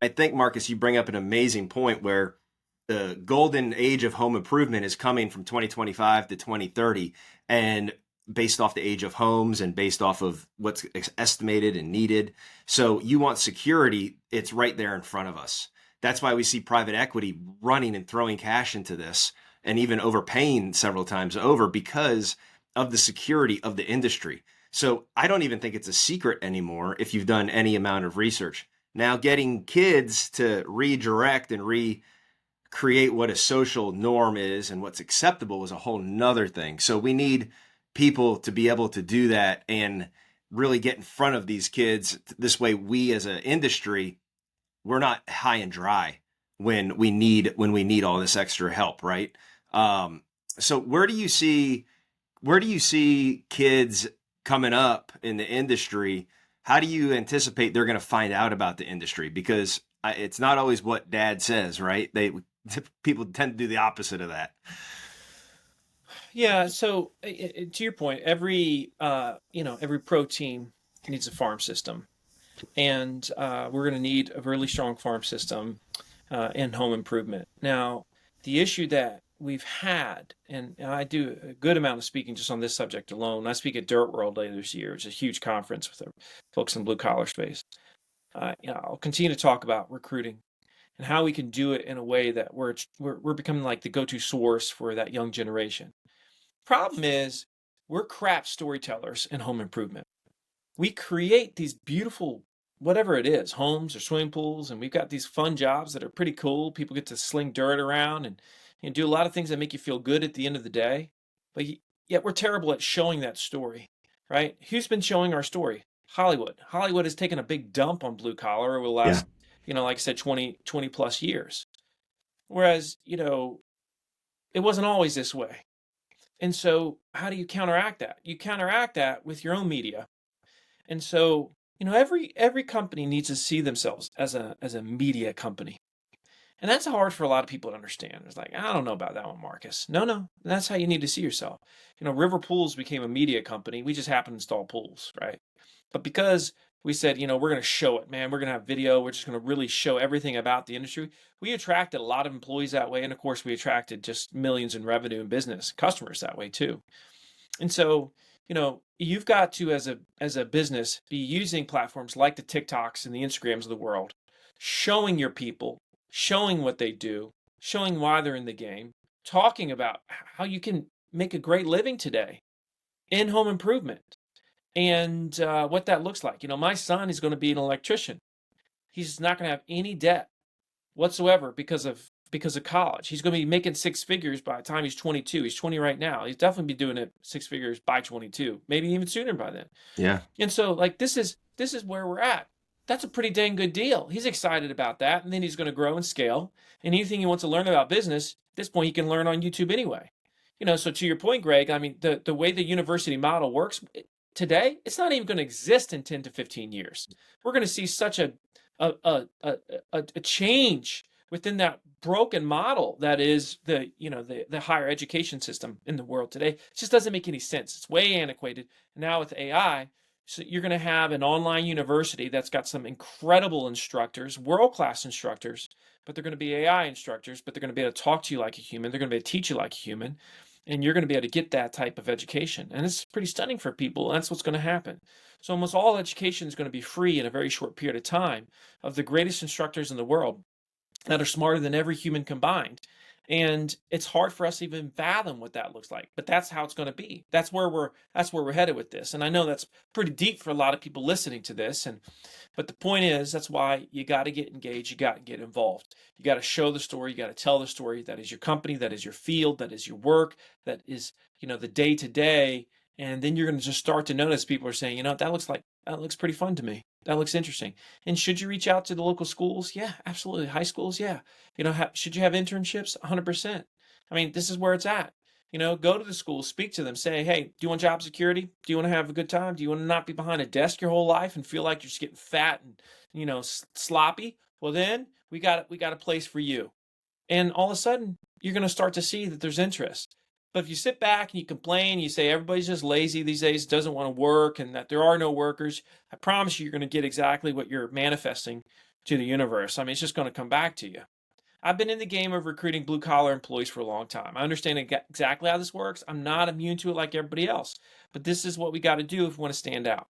I think, Marcus, you bring up an amazing point where the golden age of home improvement is coming from 2025 to 2030. And based off the age of homes and based off of what's estimated and needed. So you want security, it's right there in front of us. That's why we see private equity running and throwing cash into this and even overpaying several times over because of the security of the industry. So I don't even think it's a secret anymore if you've done any amount of research. Now, getting kids to redirect and recreate what a social norm is and what's acceptable is a whole nother thing. So we need people to be able to do that and really get in front of these kids. This way, we as an industry, we're not high and dry when we need all this extra help, right? So where do you see kids coming up in the industry? How do you anticipate they're going to find out about the industry? Because it's not always what dad says, right? People tend to do the opposite of that. Yeah. So to your point, every pro team needs a farm system, and we're going to need a really strong farm system in home improvement. Now, the issue that we've had, and I do a good amount of speaking just on this subject alone. I speak at Dirt World later this year. It's a huge conference with folks in the blue collar space. I'll continue to talk about recruiting and how we can do it in a way that we're becoming like the go-to source for that young generation. Problem is, we're crap storytellers in home improvement. We create these beautiful, whatever it is, homes or swimming pools, and we've got these fun jobs that are pretty cool. People get to sling dirt around and do a lot of things that make you feel good at the end of the day. But yet we're terrible at showing that story, right? Who's been showing our story? Hollywood. Hollywood has taken a big dump on blue collar over the last, like I said, 20 plus years. Whereas, it wasn't always this way. And so how do you counteract that? You counteract that with your own media. And so, every company needs to see themselves as a media company. And that's hard for a lot of people to understand. It's like, I don't know about that one, Marcus. No, that's how you need to see yourself. River Pools became a media company. We just happen to install pools, right? But because we said, we're going to show it, man. We're going to have video. We're just going to really show everything about the industry. We attracted a lot of employees that way. And of course, we attracted just millions in revenue and business customers that way too. And so, you've got to, as a business, be using platforms like the TikToks and the Instagrams of the world, showing your people, showing what they do, showing why they're in the game, talking about how you can make a great living today in home improvement and what that looks like. My son is going to be an electrician. He's not going to have any debt whatsoever because of college. He's going to be making six figures by the time he's 22. He's 20 right now. He's definitely be doing it six figures by 22, maybe even sooner by then. Yeah. And so this is where we're at. That's a pretty dang good deal. He's excited about that. And then he's going to grow and scale. And anything he wants to learn about business, at this point, he can learn on YouTube anyway. So to your point, Greg, I mean, the way the university model works today, it's not even going to exist in 10 to 15 years. We're going to see such a change within that broken model that is the higher education system in the world today. It just doesn't make any sense. It's way antiquated. Now with AI, so you're going to have an online university that's got some incredible instructors, world-class instructors, but they're going to be AI instructors, but they're going to be able to talk to you like a human. They're going to be able to teach you like a human, and you're going to be able to get that type of education. And it's pretty stunning for people. And that's what's going to happen. So almost all education is going to be free in a very short period of time of the greatest instructors in the world that are smarter than every human combined. And it's hard for us to even fathom what that looks like, but that's how it's going to be. That's where we're headed with this. And I know that's pretty deep for a lot of people listening to this. But the point is, that's why you got to get engaged. You got to get involved. You got to show the story. You got to tell the story. That is your company. That is your field. That is your work. That is, the day to day. And then you're going to just start to notice people are saying, that looks pretty fun to me. That looks interesting. And should you reach out to the local schools? Yeah, absolutely. High schools, yeah. Should you have internships? 100%. I mean, this is where it's at. Go to the schools, speak to them, say, hey, do you want job security? Do you want to have a good time? Do you want to not be behind a desk your whole life and feel like you're just getting fat and, sloppy? Well, then we got a place for you. And all of a sudden, you're going to start to see that there's interest. But if you sit back and you complain, you say everybody's just lazy these days, doesn't want to work, and that there are no workers, I promise you, you're going to get exactly what you're manifesting to the universe. I mean, it's just going to come back to you. I've been in the game of recruiting blue collar employees for a long time. I understand exactly how this works. I'm not immune to it like everybody else, but this is what we got to do if we want to stand out.